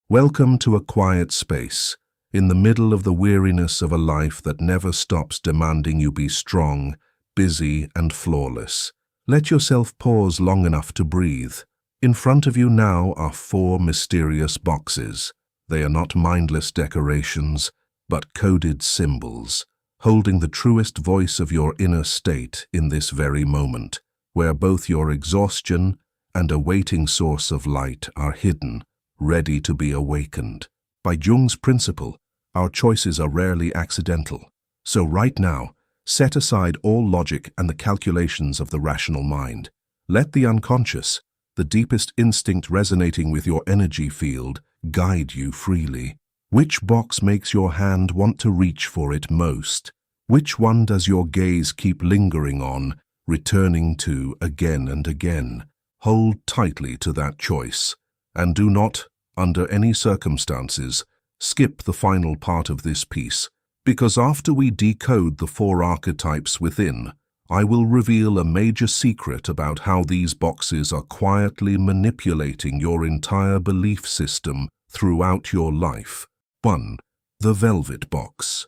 Welcome to a quiet space, in the middle of the weariness of a life that never stops demanding you be strong, busy, and flawless. Let yourself pause long enough to breathe. In front of you now are 4 mysterious boxes. They are not mindless decorations, but coded symbols, holding the truest voice of your inner state in this very moment, where both your exhaustion and a waiting source of light are hidden, ready to be awakened. By Jung's principle, our choices are rarely accidental. So right now, set aside all logic and the calculations of the rational mind. Let the unconscious, the deepest instinct resonating with your energy field, guide you freely. Which box makes your hand want to reach for it most? Which one does your gaze keep lingering on, returning to again and again? Hold tightly to that choice, and do not, under any circumstances, skip the final part of this piece, because after we decode the 4 archetypes within, I will reveal a major secret about how these boxes are quietly manipulating your entire belief system throughout your life. 1. The Velvet Box.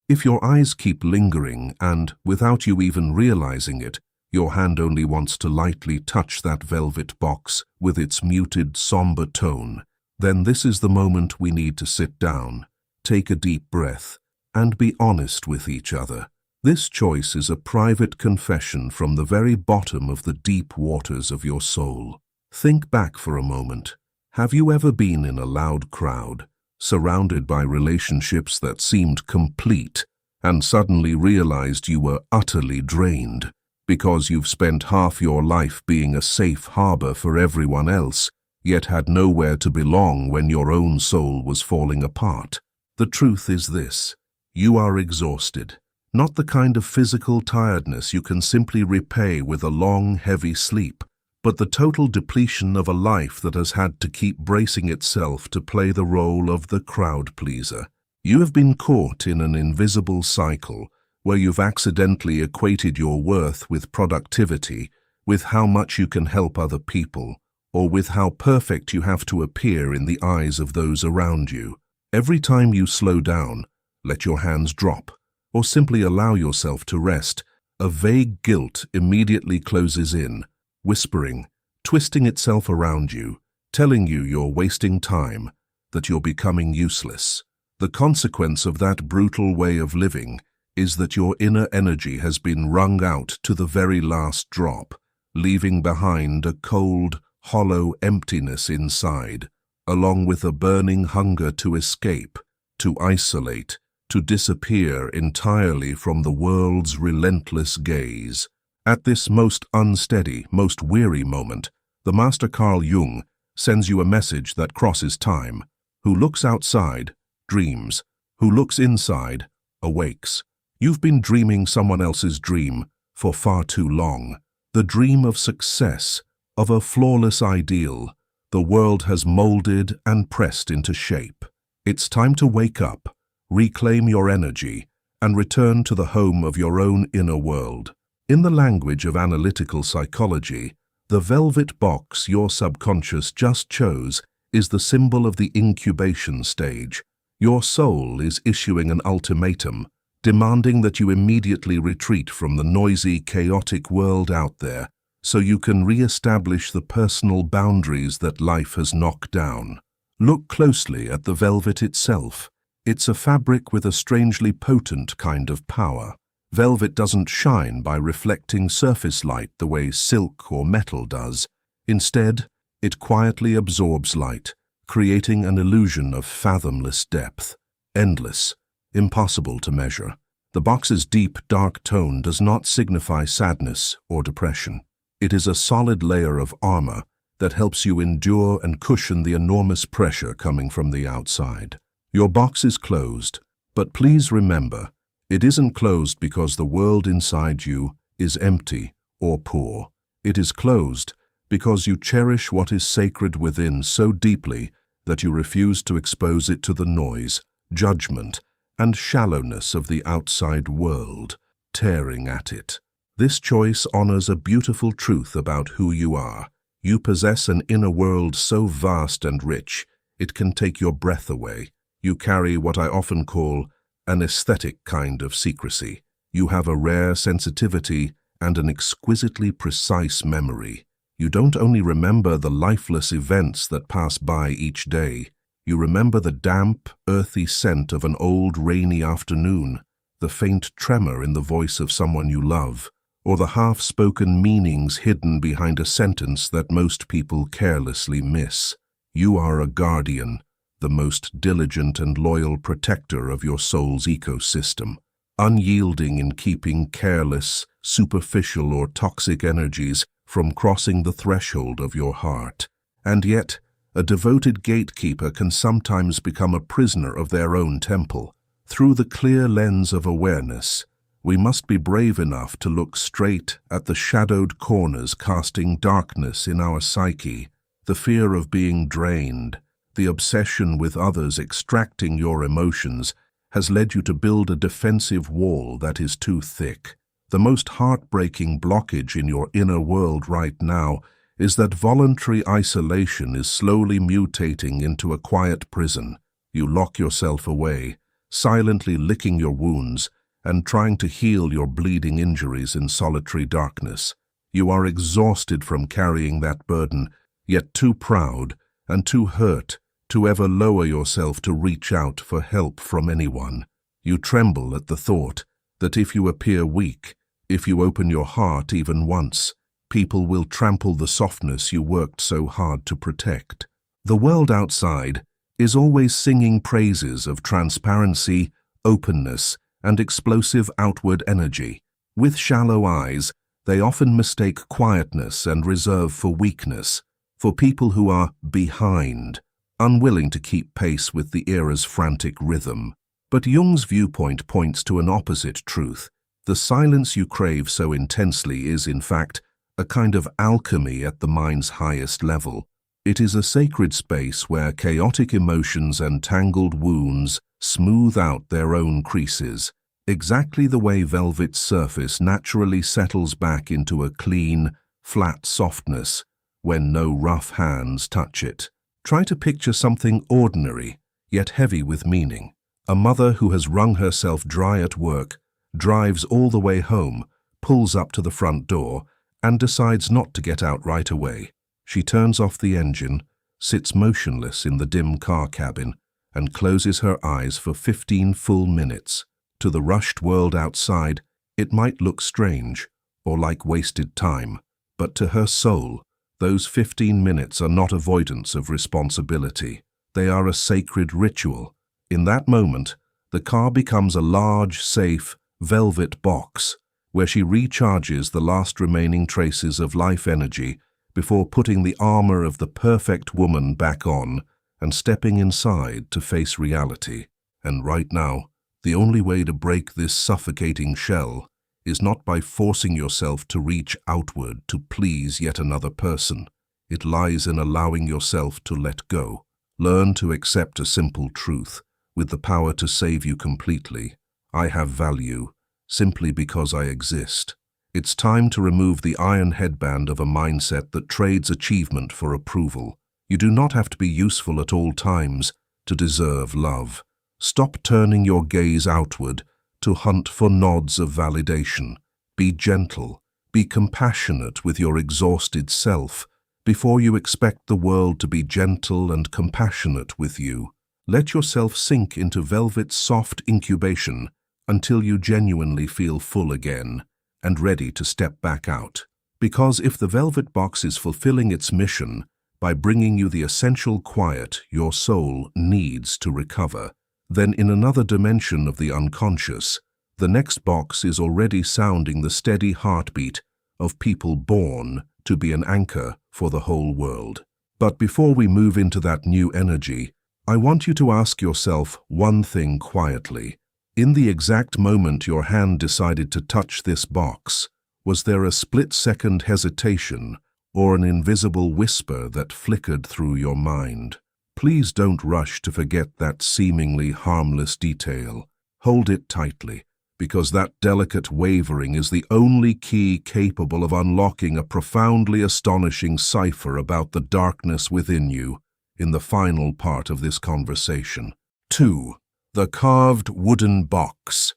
If your eyes keep lingering and, without you even realizing it, your hand only wants to lightly touch that velvet box with its muted, somber tone, then this is the moment we need to sit down, take a deep breath, and be honest with each other. This choice is a private confession from the very bottom of the deep waters of your soul. Think back for a moment. Have you ever been in a loud crowd, surrounded by relationships that seemed complete, and suddenly realized you were utterly drained? Because you've spent half your life being a safe harbor for everyone else, yet had nowhere to belong when your own soul was falling apart. The truth is this: you are exhausted. Not the kind of physical tiredness you can simply repay with a long, heavy sleep, but the total depletion of a life that has had to keep bracing itself to play the role of the crowd pleaser. You have been caught in an invisible cycle where you've accidentally equated your worth with productivity, with how much you can help other people, or with how perfect you have to appear in the eyes of those around you. Every time you slow down, let your hands drop, or simply allow yourself to rest, a vague guilt immediately closes in, whispering, twisting itself around you, telling you you're wasting time, that you're becoming useless. The consequence of that brutal way of living is that your inner energy has been wrung out to the very last drop, leaving behind a cold, hollow emptiness inside, along with a burning hunger to escape, to isolate, to disappear entirely from the world's relentless gaze. At this most unsteady, most weary moment, the Master Carl Jung sends you a message that crosses time. Who looks outside, dreams. Who looks inside, awakes. You've been dreaming someone else's dream for far too long. The dream of success, of a flawless ideal, the world has molded and pressed into shape. It's time to wake up, reclaim your energy, and return to the home of your own inner world. In the language of analytical psychology, the velvet box your subconscious just chose is the symbol of the incubation stage. Your soul is issuing an ultimatum, demanding that you immediately retreat from the noisy, chaotic world out there so you can re-establish the personal boundaries that life has knocked down. Look closely at the velvet itself. It's a fabric with a strangely potent kind of power. Velvet doesn't shine by reflecting surface light the way silk or metal does. Instead, it quietly absorbs light, creating an illusion of fathomless depth, endless, impossible to measure. The box's deep, dark tone does not signify sadness or depression. It is a solid layer of armor that helps you endure and cushion the enormous pressure coming from the outside. Your box is closed, but please remember, it isn't closed because the world inside you is empty or poor. It is closed because you cherish what is sacred within so deeply that you refuse to expose it to the noise, judgment, and shallowness of the outside world, tearing at it. This choice honors a beautiful truth about who you are. You possess an inner world so vast and rich, it can take your breath away. You carry what I often call an aesthetic kind of secrecy. You have a rare sensitivity and an exquisitely precise memory. You don't only remember the lifeless events that pass by each day. You remember the damp, earthy scent of an old rainy afternoon, the faint tremor in the voice of someone you love, or the half-spoken meanings hidden behind a sentence that most people carelessly miss. You are a guardian, the most diligent and loyal protector of your soul's ecosystem, unyielding in keeping careless, superficial or toxic energies from crossing the threshold of your heart. And yet, a devoted gatekeeper can sometimes become a prisoner of their own temple. Through the clear lens of awareness, we must be brave enough to look straight at the shadowed corners casting darkness in our psyche, the fear of being drained, the obsession with others extracting your emotions has led you to build a defensive wall that is too thick. The most heartbreaking blockage in your inner world right now is that voluntary isolation is slowly mutating into a quiet prison. You lock yourself away, silently licking your wounds and trying to heal your bleeding injuries in solitary darkness. You are exhausted from carrying that burden, yet too proud and too hurt to ever lower yourself to reach out for help from anyone. You tremble at the thought that if you appear weak, if you open your heart even once, people will trample the softness you worked so hard to protect. The world outside is always singing praises of transparency, openness, and explosive outward energy. With shallow eyes, they often mistake quietness and reserve for weakness, for people who are behind, unwilling to keep pace with the era's frantic rhythm. But Jung's viewpoint points to an opposite truth. The silence you crave so intensely is, in fact, a kind of alchemy at the mind's highest level. It is a sacred space where chaotic emotions and tangled wounds smooth out their own creases, exactly the way velvet's surface naturally settles back into a clean, flat softness when no rough hands touch it. Try to picture something ordinary, yet heavy with meaning. A mother who has wrung herself dry at work, drives all the way home, pulls up to the front door, and decides not to get out right away. She turns off the engine, sits motionless in the dim car cabin, and closes her eyes for 15 full minutes. To the rushed world outside, it might look strange or like wasted time, but to her soul, those 15 minutes are not avoidance of responsibility. They are a sacred ritual. In that moment, the car becomes a large, safe, velvet box where she recharges the last remaining traces of life energy before putting the armor of the perfect woman back on and stepping inside to face reality. And right now, the only way to break this suffocating shell is not by forcing yourself to reach outward to please yet another person. It lies in allowing yourself to let go. Learn to accept a simple truth with the power to save you completely. I have value simply because I exist. It's time to remove the iron headband of a mindset that trades achievement for approval. You do not have to be useful at all times to deserve love. Stop turning your gaze outward to hunt for nods of validation. Be gentle, be compassionate with your exhausted self before you expect the world to be gentle and compassionate with you. Let yourself sink into velvet's soft incubation until you genuinely feel full again and ready to step back out. Because if the velvet box is fulfilling its mission by bringing you the essential quiet your soul needs to recover, then in another dimension of the unconscious, the next box is already sounding the steady heartbeat of people born to be an anchor for the whole world. But before we move into that new energy, I want you to ask yourself one thing quietly. In the exact moment your hand decided to touch this box, was there a split-second hesitation or an invisible whisper that flickered through your mind? Please don't rush to forget that seemingly harmless detail. Hold it tightly, because that delicate wavering is the only key capable of unlocking a profoundly astonishing cipher about the darkness within you in the final part of this conversation. 2. The carved wooden box.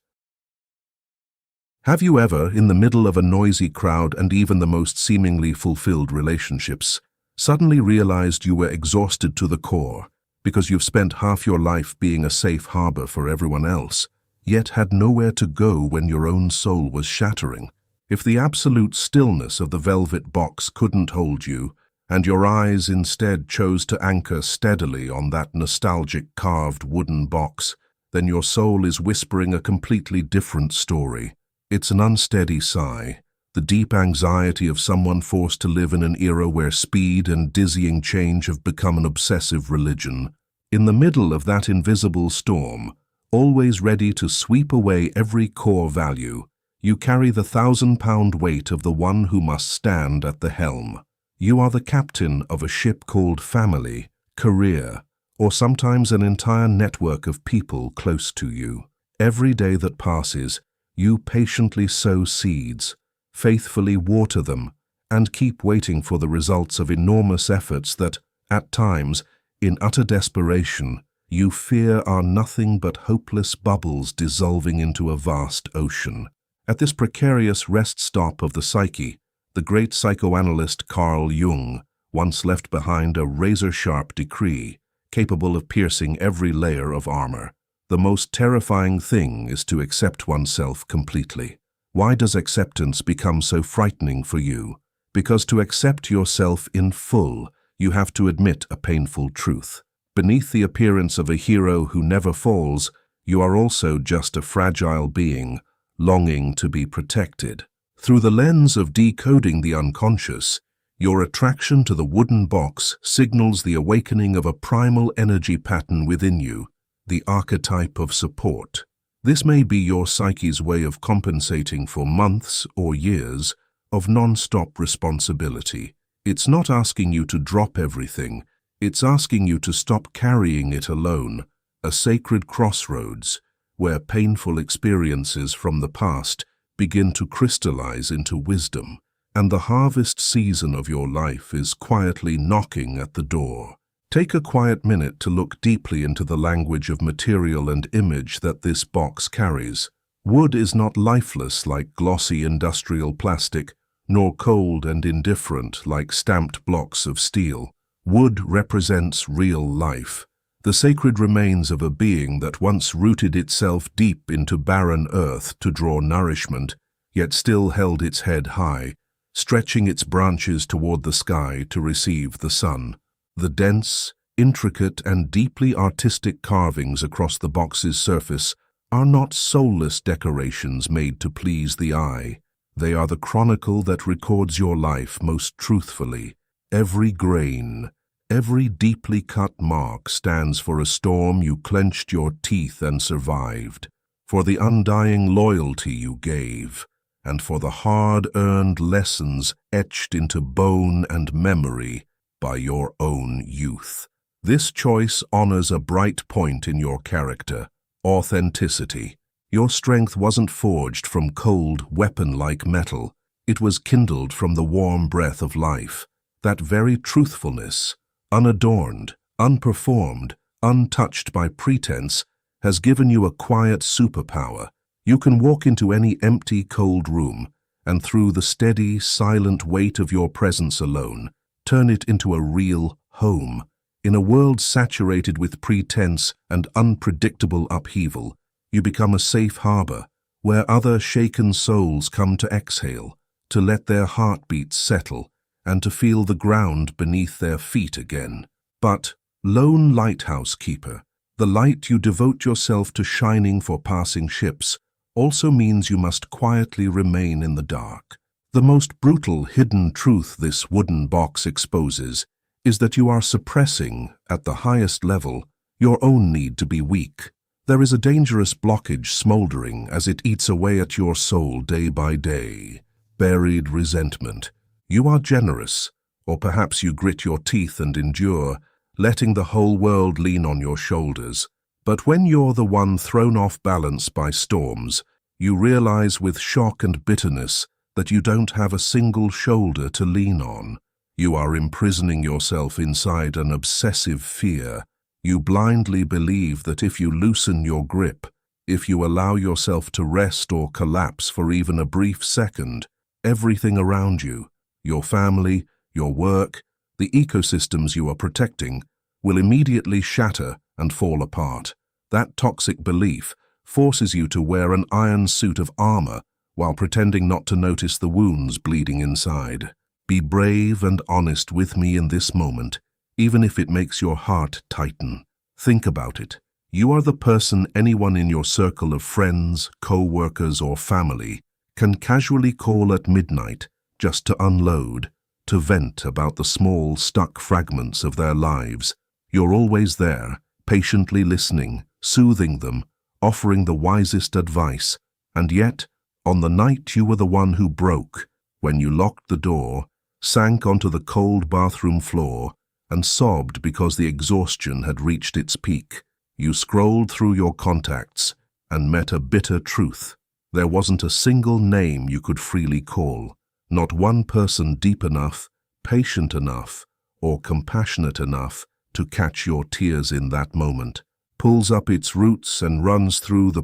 Have you ever, in the middle of a noisy crowd and even the most seemingly fulfilled relationships, suddenly realized you were exhausted to the core because you've spent half your life being a safe harbor for everyone else, yet had nowhere to go when your own soul was shattering? If the absolute stillness of the velvet box couldn't hold you, and your eyes instead chose to anchor steadily on that nostalgic carved wooden box, then your soul is whispering a completely different story. It's an unsteady sigh, the deep anxiety of someone forced to live in an era where speed and dizzying change have become an obsessive religion. In the middle of that invisible storm, always ready to sweep away every core value, you carry the 1,000-pound weight of the one who must stand at the helm. You are the captain of a ship called family, career, or sometimes an entire network of people close to you. Every day that passes, you patiently sow seeds, faithfully water them, and keep waiting for the results of enormous efforts that, at times, in utter desperation, you fear are nothing but hopeless bubbles dissolving into a vast ocean. At this precarious rest stop of the psyche, the great psychoanalyst Carl Jung once left behind a razor-sharp decree capable of piercing every layer of armor. The most terrifying thing is to accept oneself completely. Why does acceptance become so frightening for you? Because to accept yourself in full, you have to admit a painful truth. Beneath the appearance of a hero who never falls, you are also just a fragile being, longing to be protected. Through the lens of decoding the unconscious, your attraction to the wooden box signals the awakening of a primal energy pattern within you, the archetype of support. This may be your psyche's way of compensating for months or years of non-stop responsibility. It's not asking you to drop everything, it's asking you to stop carrying it alone, a sacred crossroads where painful experiences from the past begin to crystallize into wisdom, and the harvest season of your life is quietly knocking at the door. Take a quiet minute to look deeply into the language of material and image that this box carries. Wood is not lifeless like glossy industrial plastic, nor cold and indifferent like stamped blocks of steel. Wood represents real life, the sacred remains of a being that once rooted itself deep into barren earth to draw nourishment, yet still held its head high, stretching its branches toward the sky to receive the sun. The dense, intricate, and deeply artistic carvings across the box's surface are not soulless decorations made to please the eye. They are the chronicle that records your life most truthfully. Every grain, every deeply cut mark stands for a storm you clenched your teeth and survived, for the undying loyalty you gave, and for the hard-earned lessons etched into bone and memory by your own youth. This choice honors a bright point in your character: authenticity. Your strength wasn't forged from cold, weapon-like metal. It was kindled from the warm breath of life. That very truthfulness, unadorned, unperformed, untouched by pretense, has given you a quiet superpower. You can walk into any empty, cold room, and through the steady, silent weight of your presence alone, turn it into a real home. In a world saturated with pretense and unpredictable upheaval, you become a safe harbor where other shaken souls come to exhale, to let their heartbeats settle, and to feel the ground beneath their feet again. But, lone lighthouse keeper, the light you devote yourself to shining for passing ships also means you must quietly remain in the dark. The most brutal hidden truth this wooden box exposes is that you are suppressing, at the highest level, your own need to be weak. There is a dangerous blockage smoldering as it eats away at your soul day by day. Buried resentment. You are generous, or perhaps you grit your teeth and endure, letting the whole world lean on your shoulders. But when you're the one thrown off balance by storms, You realize with shock and bitterness that you don't have a single shoulder to lean on. You are imprisoning yourself inside an obsessive fear. You blindly believe that if you loosen your grip, if you allow yourself to rest or collapse for even a brief second, everything around you, your family, your work, the ecosystems you are protecting, will immediately shatter and fall apart. That toxic belief forces you to wear an iron suit of armor while pretending not to notice the wounds bleeding inside. Be brave and honest with me in this moment, even if it makes your heart tighten. Think about it. You are the person anyone in your circle of friends, co-workers, or family can casually call at midnight just to unload, to vent about the small, stuck fragments of their lives. You're always there, patiently listening, soothing them, offering the wisest advice. And yet, on the night you were the one who broke, when you locked the door, sank onto the cold bathroom floor, and sobbed because the exhaustion had reached its peak, you scrolled through your contacts and met a bitter truth. There wasn't a single name you could freely call, not one person deep enough, patient enough, or compassionate enough to catch your tears in that moment. Pulls up its roots and runs through the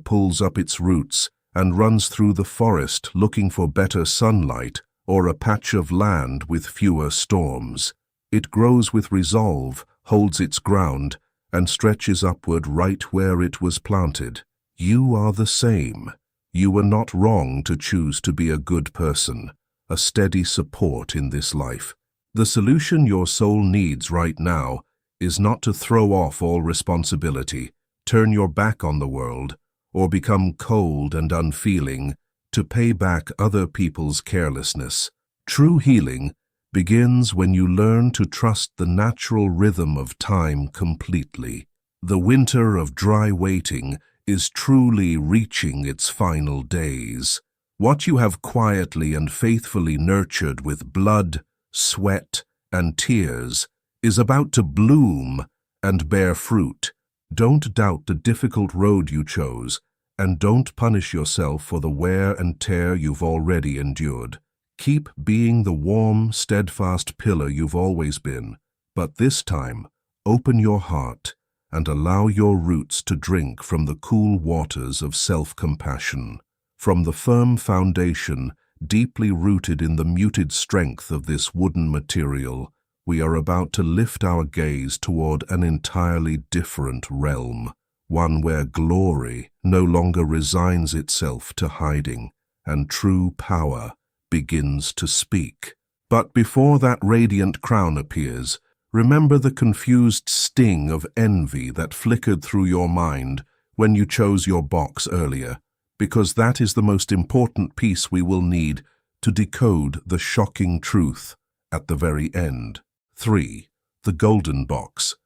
forest looking for better sunlight or a patch of land with fewer storms. It grows with resolve, holds its ground, and stretches upward right where it was planted. You are the same. You were not wrong to choose to be a good person, a steady support in this life. The solution your soul needs right now is not to throw off all responsibility, turn your back on the world, or become cold and unfeeling to pay back other people's carelessness. True healing begins when you learn to trust the natural rhythm of time completely. The winter of dry waiting is truly reaching its final days. What you have quietly and faithfully nurtured with blood, sweat, and tears is about to bloom and bear fruit. Don't doubt the difficult road you chose, and don't punish yourself for the wear and tear you've already endured. Keep being the warm, steadfast pillar you've always been, but this time, open your heart and allow your roots to drink from the cool waters of self-compassion. From the firm foundation, deeply rooted in the muted strength of this wooden material, we are about to lift our gaze toward an entirely different realm, one where glory no longer resigns itself to hiding, and true power begins to speak. But before that radiant crown appears, remember the confused sting of envy that flickered through your mind when you chose your box earlier, because that is the most important piece we will need to decode the shocking truth at the very end. 3. The golden box.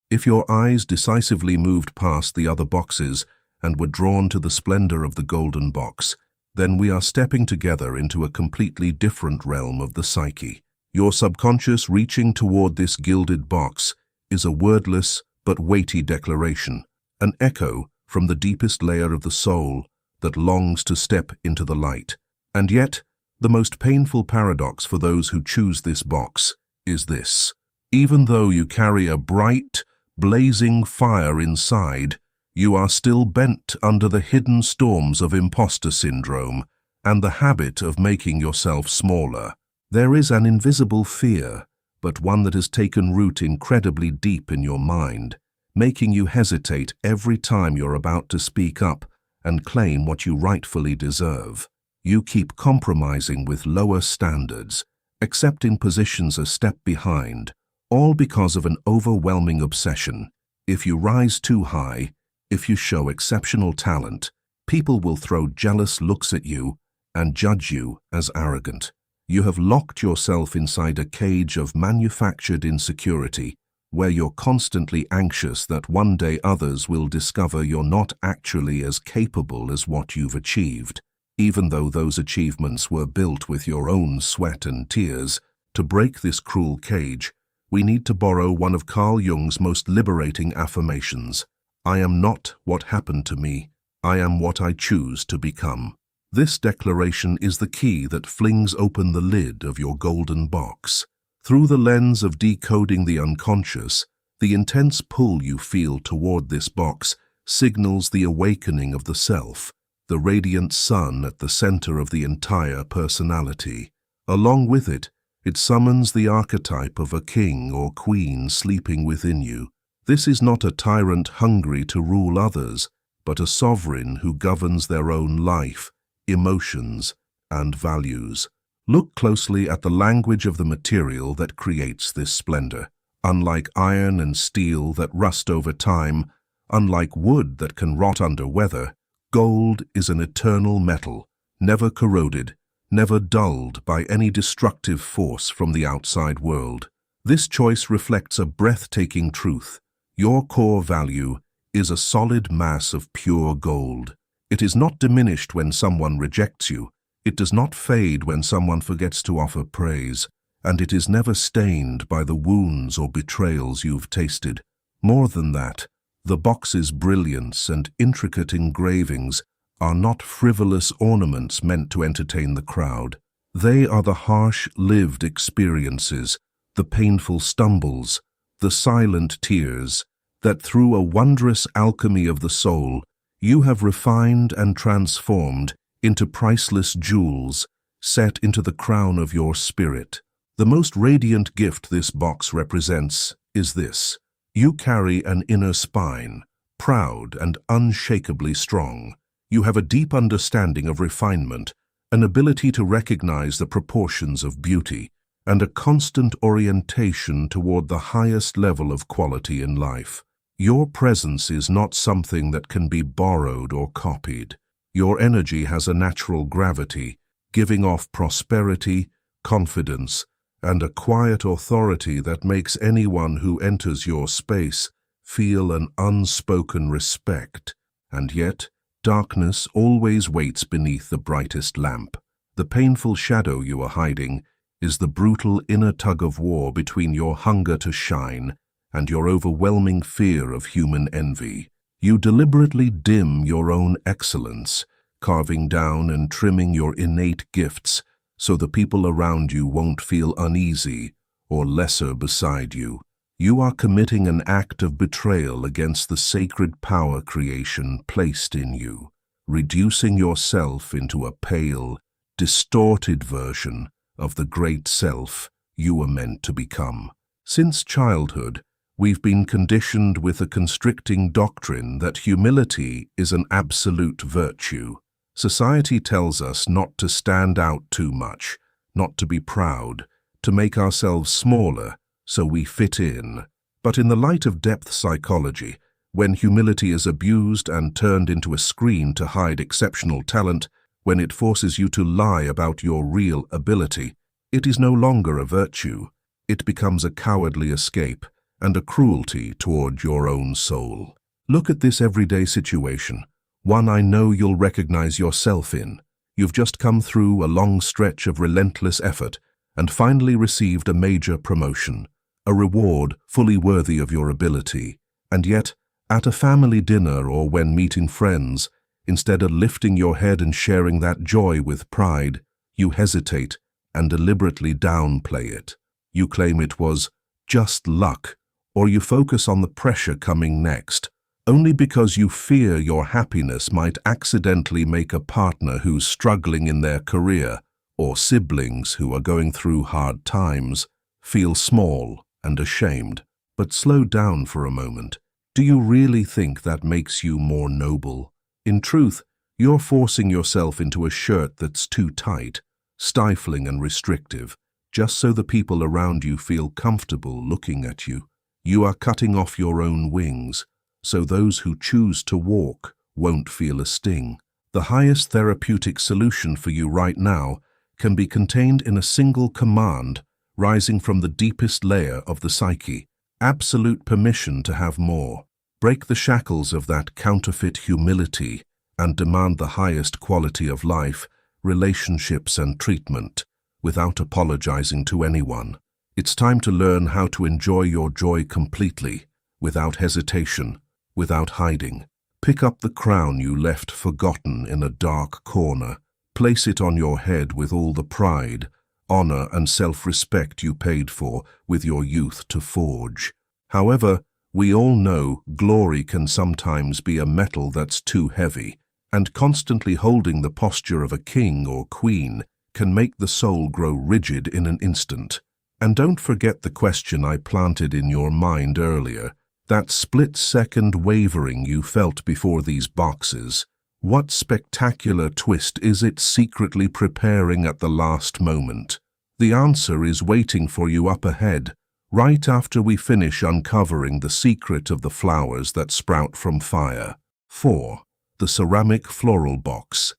If your eyes decisively moved past the other boxes and were drawn to the splendor of the golden box, then we are stepping together into a completely different realm of the psyche. Your subconscious reaching toward this gilded box is a wordless but weighty declaration, an echo from the deepest layer of the soul that longs to step into the light. And yet, the most painful paradox for those who choose this box is this. Even though you carry a bright, blazing fire inside, you are still bent under the hidden storms of imposter syndrome and the habit of making yourself smaller. There is an invisible fear, but one that has taken root incredibly deep in your mind, making you hesitate every time you're about to speak up and claim what you rightfully deserve. You keep compromising with lower standards, accepting positions a step behind, all because of an overwhelming obsession. If you rise too high, if you show exceptional talent, people will throw jealous looks at you and judge you as arrogant. You have locked yourself inside a cage of manufactured insecurity, where you're constantly anxious that one day others will discover you're not actually as capable as what you've achieved. Even though those achievements were built with your own sweat and tears. To break this cruel cage, we need to borrow one of Carl Jung's most liberating affirmations. I am not what happened to me. I am what I choose to become. This declaration is the key that flings open the lid of your golden box. Through the lens of decoding the unconscious, the intense pull you feel toward this box signals the awakening of the self, the radiant sun at the center of the entire personality. Along with it, it summons the archetype of a king or queen sleeping within you. This is not a tyrant hungry to rule others, but a sovereign who governs their own life, emotions, and values. Look closely at the language of the material that creates this splendor. Unlike iron and steel that rust over time, unlike wood that can rot under weather, gold is an eternal metal, never corroded, never dulled by any destructive force from the outside world. This choice reflects a breathtaking truth. Your core value is a solid mass of pure gold. It is not diminished when someone rejects you. It does not fade when someone forgets to offer praise, and it is never stained by the wounds or betrayals you've tasted. More than that, the box's brilliance and intricate engravings are not frivolous ornaments meant to entertain the crowd. They are the harsh, lived experiences, the painful stumbles, the silent tears, that through a wondrous alchemy of the soul, you have refined and transformed into priceless jewels set into the crown of your spirit. The most radiant gift this box represents is this. You carry an inner spine, proud and unshakably strong. You have a deep understanding of refinement, an ability to recognize the proportions of beauty, and a constant orientation toward the highest level of quality in life. Your presence is not something that can be borrowed or copied. Your energy has a natural gravity, giving off prosperity, confidence, and a quiet authority that makes anyone who enters your space feel an unspoken respect. And yet, darkness always waits beneath the brightest lamp. The painful shadow you are hiding is the brutal inner tug-of-war between your hunger to shine and your overwhelming fear of human envy. You deliberately dim your own excellence, carving down and trimming your innate gifts so the people around you won't feel uneasy or lesser beside you. You are committing an act of betrayal against the sacred power creation placed in you, reducing yourself into a pale, distorted version of the great self you were meant to become. Since childhood, we've been conditioned with a constricting doctrine that humility is an absolute virtue. Society tells us not to stand out too much, not to be proud, to make ourselves smaller so we fit in. But in the light of depth psychology, when humility is abused and turned into a screen to hide exceptional talent, when it forces you to lie about your real ability, it is no longer a virtue. It becomes a cowardly escape and a cruelty toward your own soul. Look at this everyday situation, one I know you'll recognize yourself in. You've just come through a long stretch of relentless effort and finally received a major promotion, a reward fully worthy of your ability. And yet, at a family dinner or when meeting friends, instead of lifting your head and sharing that joy with pride, you hesitate and deliberately downplay it. You claim it was just luck, or you focus on the pressure coming next, only because you fear your happiness might accidentally make a partner who's struggling in their career, or siblings who are going through hard times, feel small and ashamed. But slow down for a moment. Do you really think that makes you more noble? In truth, you're forcing yourself into a shirt that's too tight, stifling and restrictive, just so the people around you feel comfortable looking at you. You are cutting off your own wings, so those who choose to walk won't feel a sting. The highest therapeutic solution for you right now can be contained in a single command rising from the deepest layer of the psyche: absolute permission to have more. Break the shackles of that counterfeit humility and demand the highest quality of life, relationships and treatment, without apologizing to anyone. It's time to learn how to enjoy your joy completely, without hesitation, without hiding. Pick up the crown you left forgotten in a dark corner. Place it on your head with all the pride, honor, and self-respect you paid for with your youth to forge. However, we all know glory can sometimes be a metal that's too heavy, and constantly holding the posture of a king or queen can make the soul grow rigid in an instant. And don't forget the question I planted in your mind earlier, that split-second wavering you felt before these boxes. What spectacular twist is it secretly preparing at the last moment? The answer is waiting for you up ahead, right after we finish uncovering the secret of the flowers that sprout from fire. 4. The Ceramic Floral Box.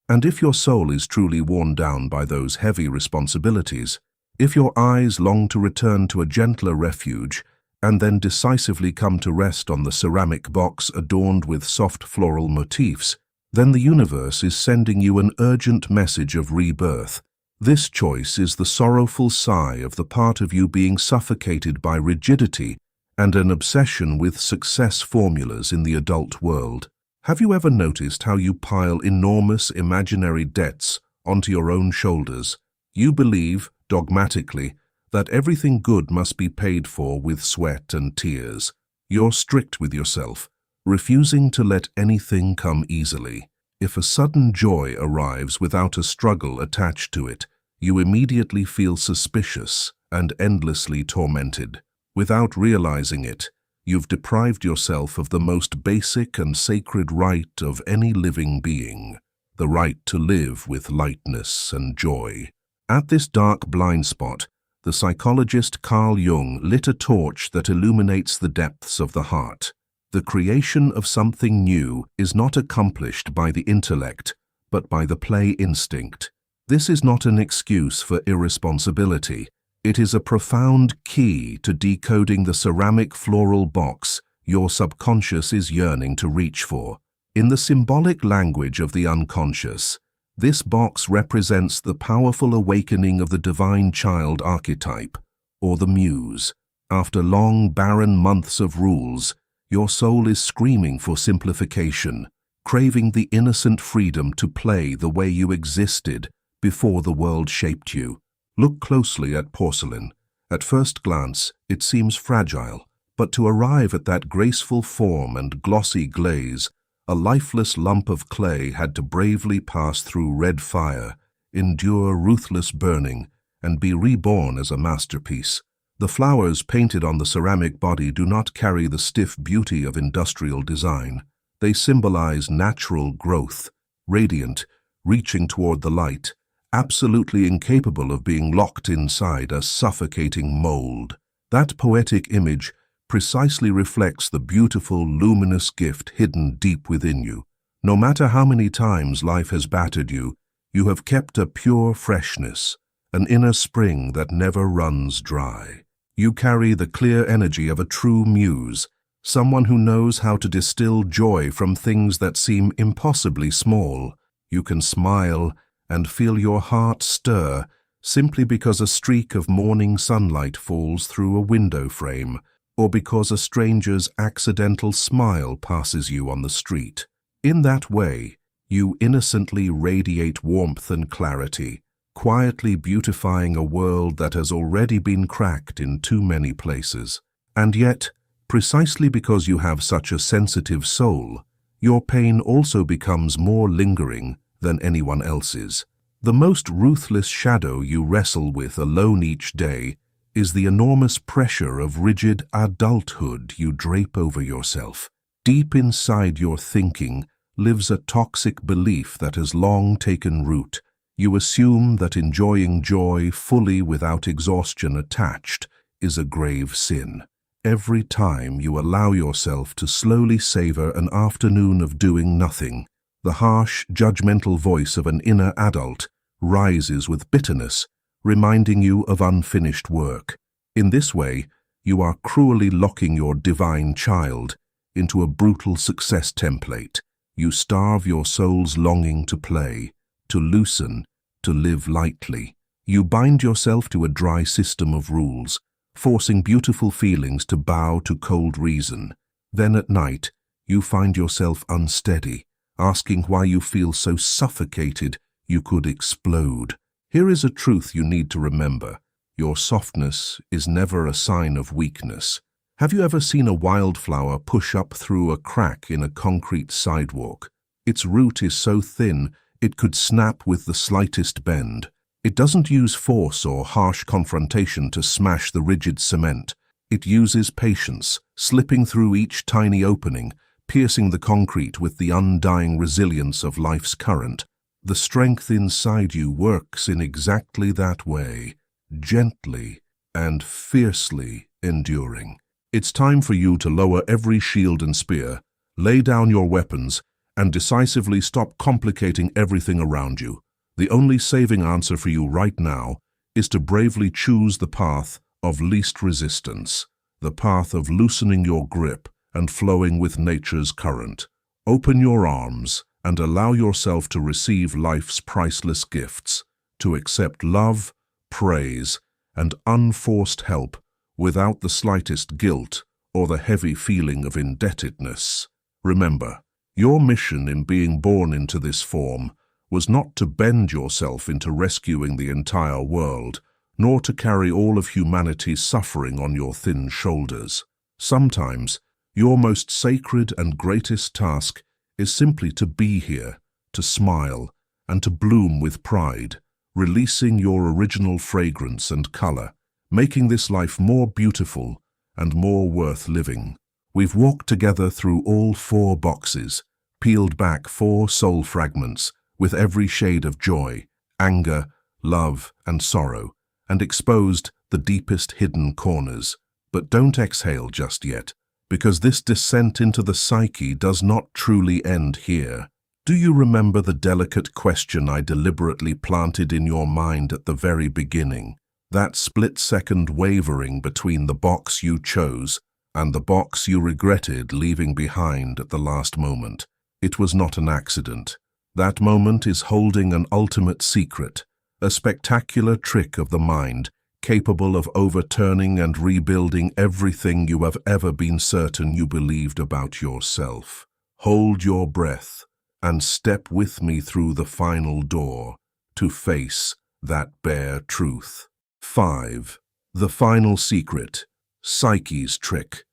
And if your soul is truly worn down by those heavy responsibilities, if your eyes long to return to a gentler refuge, and then decisively come to rest on the ceramic box adorned with soft floral motifs, then the universe is sending you an urgent message of rebirth. This choice is the sorrowful sigh of the part of you being suffocated by rigidity and an obsession with success formulas in the adult world. Have you ever noticed how you pile enormous imaginary debts onto your own shoulders? You believe, dogmatically, that everything good must be paid for with sweat and tears. You're strict with yourself, refusing to let anything come easily. If a sudden joy arrives without a struggle attached to it, you immediately feel suspicious and endlessly tormented. Without realizing it, you've deprived yourself of the most basic and sacred right of any living being, the right to live with lightness and joy. At this dark blind spot, the psychologist Carl Jung lit a torch that illuminates the depths of the heart. The creation of something new is not accomplished by the intellect, but by the play instinct. This is not an excuse for irresponsibility. It is a profound key to decoding the ceramic floral box your subconscious is yearning to reach for. In the symbolic language of the unconscious, this box represents the powerful awakening of the divine child archetype, or the muse. After long, barren months of rules, your soul is screaming for simplification, craving the innocent freedom to play the way you existed before the world shaped you. Look closely at porcelain. At first glance, it seems fragile, but to arrive at that graceful form and glossy glaze, a lifeless lump of clay had to bravely pass through red fire, endure ruthless burning, and be reborn as a masterpiece. The flowers painted on the ceramic body do not carry the stiff beauty of industrial design. They symbolize natural growth, radiant, reaching toward the light, absolutely incapable of being locked inside a suffocating mold. That poetic image precisely reflects the beautiful, luminous gift hidden deep within you. No matter how many times life has battered you, you have kept a pure freshness, an inner spring that never runs dry. You carry the clear energy of a true muse, someone who knows how to distill joy from things that seem impossibly small. You can smile and feel your heart stir simply because a streak of morning sunlight falls through a window frame, or because a stranger's accidental smile passes you on the street. In that way, you innocently radiate warmth and clarity, quietly beautifying a world that has already been cracked in too many places. And yet, precisely because you have such a sensitive soul, your pain also becomes more lingering than anyone else's. The most ruthless shadow you wrestle with alone each day is the enormous pressure of rigid adulthood you drape over yourself. Deep inside your thinking lives a toxic belief that has long taken root. You assume that enjoying joy fully without exhaustion attached is a grave sin. Every time you allow yourself to slowly savor an afternoon of doing nothing, the harsh, judgmental voice of an inner adult rises with bitterness, reminding you of unfinished work. In this way, you are cruelly locking your divine child into a brutal success template. You starve your soul's longing to play, to loosen, to live lightly. You bind yourself to a dry system of rules, forcing beautiful feelings to bow to cold reason. Then at night, you find yourself unsteady, asking why you feel so suffocated you could explode. Here is a truth you need to remember. Your softness is never a sign of weakness. Have you ever seen a wildflower push up through a crack in a concrete sidewalk? Its root is so thin it could snap with the slightest bend. It doesn't use force or harsh confrontation to smash the rigid cement. It uses patience, slipping through each tiny opening, piercing the concrete with the undying resilience of life's current. The strength inside you works in exactly that way, gently and fiercely enduring. It's time for you to lower every shield and spear, lay down your weapons, and decisively stop complicating everything around you. The only saving answer for you right now is to bravely choose the path of least resistance, the path of loosening your grip and flowing with nature's current. Open your arms and allow yourself to receive life's priceless gifts, to accept love, praise, and unforced help without the slightest guilt or the heavy feeling of indebtedness. Remember, your mission in being born into this form was not to bend yourself into rescuing the entire world, nor to carry all of humanity's suffering on your thin shoulders. Sometimes, your most sacred and greatest task is simply to be here, to smile, and to bloom with pride, releasing your original fragrance and color, making this life more beautiful and more worth living. We've walked together through all 4 boxes, peeled back 4 soul fragments with every shade of joy, anger, love, and sorrow, and exposed the deepest hidden corners. But don't exhale just yet, because this descent into the psyche does not truly end here. Do you remember the delicate question I deliberately planted in your mind at the very beginning? That split-second wavering between the box you chose and the box you regretted leaving behind at the last moment. It was not an accident. That moment is holding an ultimate secret, a spectacular trick of the mind, capable of overturning and rebuilding everything you have ever been certain you believed about yourself. Hold your breath and step with me through the final door to face that bare truth. 5. The final secret, psyche's trick.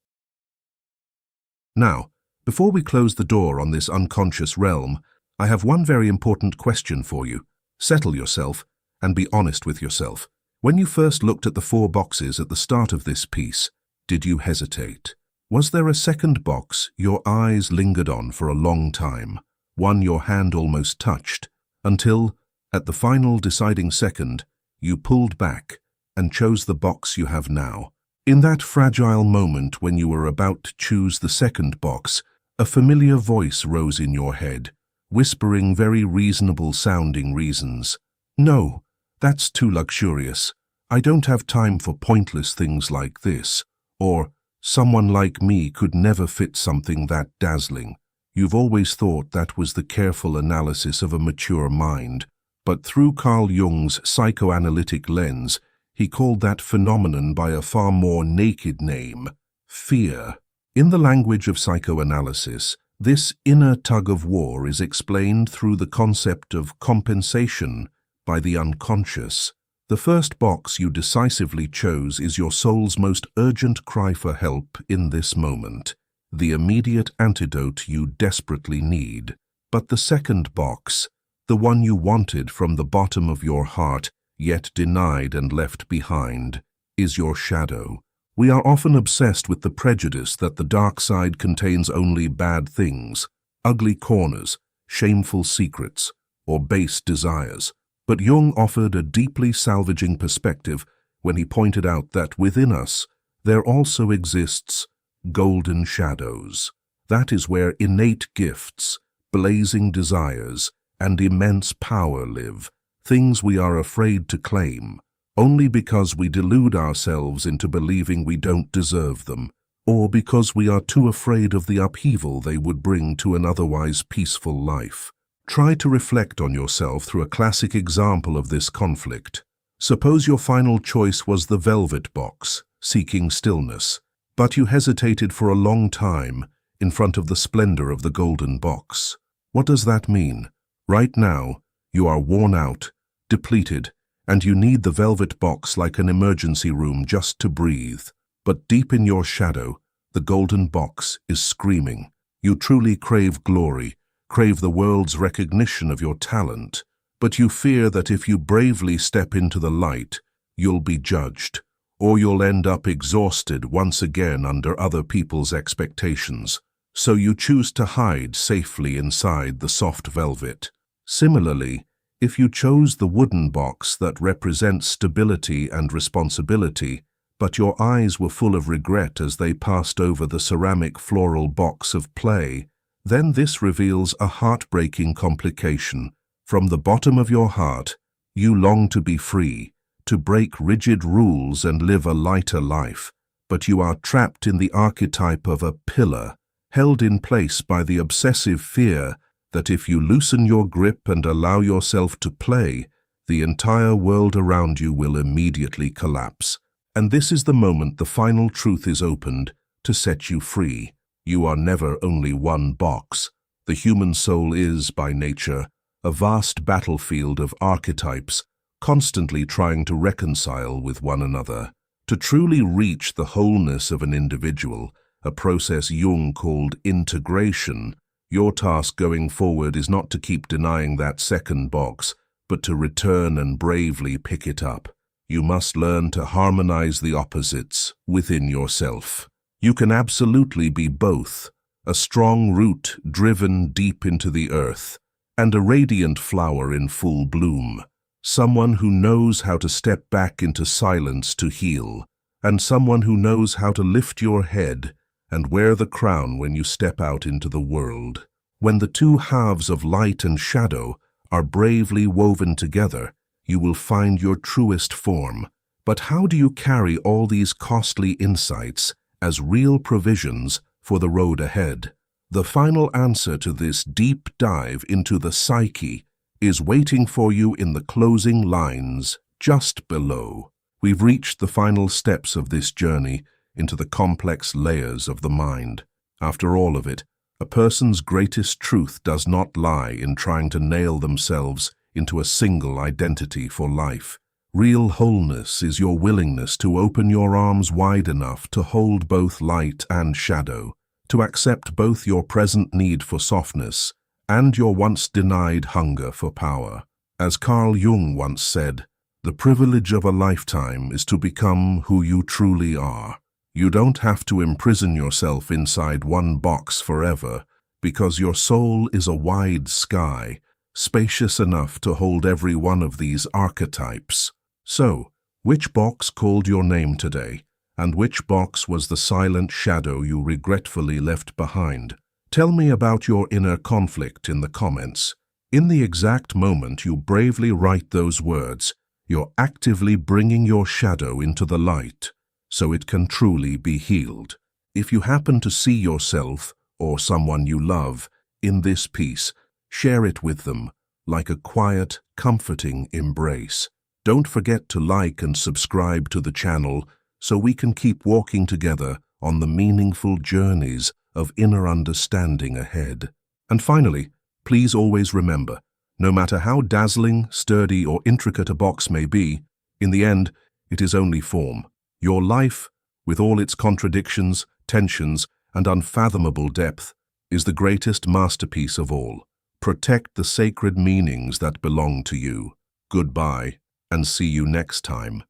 Now, before we close the door on this unconscious realm, I have one very important question for you. Settle yourself and be honest with yourself. When you first looked at the 4 boxes at the start of this piece, did you hesitate? Was there a second box your eyes lingered on for a long time, one your hand almost touched, until, at the final deciding second, you pulled back and chose the box you have now? In that fragile moment when you were about to choose the second box, a familiar voice rose in your head, whispering very reasonable-sounding reasons. No, that's too luxurious. I don't have time for pointless things like this. Or, someone like me could never fit something that dazzling. You've always thought that was the careful analysis of a mature mind. But through Carl Jung's psychoanalytic lens, he called that phenomenon by a far more naked name, fear. In the language of psychoanalysis, this inner tug-of-war is explained through the concept of compensation by the unconscious. The first box you decisively chose is your soul's most urgent cry for help in this moment, the immediate antidote you desperately need. But the second box, the one you wanted from the bottom of your heart, yet denied and left behind, is your shadow. We are often obsessed with the prejudice that the dark side contains only bad things, ugly corners, shameful secrets, or base desires. But Jung offered a deeply salvaging perspective when he pointed out that within us there also exists golden shadows. That is where innate gifts, blazing desires, and immense power live, things we are afraid to claim, only because we delude ourselves into believing we don't deserve them, or because we are too afraid of the upheaval they would bring to an otherwise peaceful life. Try to reflect on yourself through a classic example of this conflict. Suppose your final choice was the velvet box, seeking stillness, but you hesitated for a long time, in front of the splendor of the golden box. What does that mean? Right now, you are worn out, depleted, and you need the velvet box like an emergency room just to breathe. But deep in your shadow, the golden box is screaming. You truly crave glory, crave the world's recognition of your talent, but you fear that if you bravely step into the light, you'll be judged, or you'll end up exhausted once again under other people's expectations. So you choose to hide safely inside the soft velvet. Similarly, if you chose the wooden box that represents stability and responsibility, but your eyes were full of regret as they passed over the ceramic floral box of play, then this reveals a heartbreaking complication. From the bottom of your heart, you long to be free, to break rigid rules and live a lighter life, but you are trapped in the archetype of a pillar, held in place by the obsessive fear that if you loosen your grip and allow yourself to play, the entire world around you will immediately collapse. And this is the moment the final truth is opened to set you free. You are never only one box. The human soul is, by nature, a vast battlefield of archetypes, constantly trying to reconcile with one another. To truly reach the wholeness of an individual, a process Jung called integration, your task going forward is not to keep denying that second box, but to return and bravely pick it up. You must learn to harmonize the opposites within yourself. You can absolutely be both, a strong root driven deep into the earth, and a radiant flower in full bloom. Someone who knows how to step back into silence to heal, and someone who knows how to lift your head and wear the crown when you step out into the world. When the two halves of light and shadow are bravely woven together, you will find your truest form. But how do you carry all these costly insights as real provisions for the road ahead? The final answer to this deep dive into the psyche is waiting for you in the closing lines just below. We've reached the final steps of this journey into the complex layers of the mind. After all of it, a person's greatest truth does not lie in trying to nail themselves into a single identity for life. Real wholeness is your willingness to open your arms wide enough to hold both light and shadow, to accept both your present need for softness and your once denied hunger for power. As Carl Jung once said, the privilege of a lifetime is to become who you truly are. You don't have to imprison yourself inside one box forever, because your soul is a wide sky, spacious enough to hold every one of these archetypes. So, which box called your name today, and which box was the silent shadow you regretfully left behind? Tell me about your inner conflict in the comments. In the exact moment you bravely write those words, you're actively bringing your shadow into the light, so it can truly be healed. If you happen to see yourself, or someone you love, in this piece, share it with them, like a quiet, comforting embrace. Don't forget to like and subscribe to the channel so we can keep walking together on the meaningful journeys of inner understanding ahead. And finally, please always remember, no matter how dazzling, sturdy, or intricate a box may be, in the end, it is only form. Your life, with all its contradictions, tensions, and unfathomable depth, is the greatest masterpiece of all. Protect the sacred meanings that belong to you. Goodbye, and see you next time.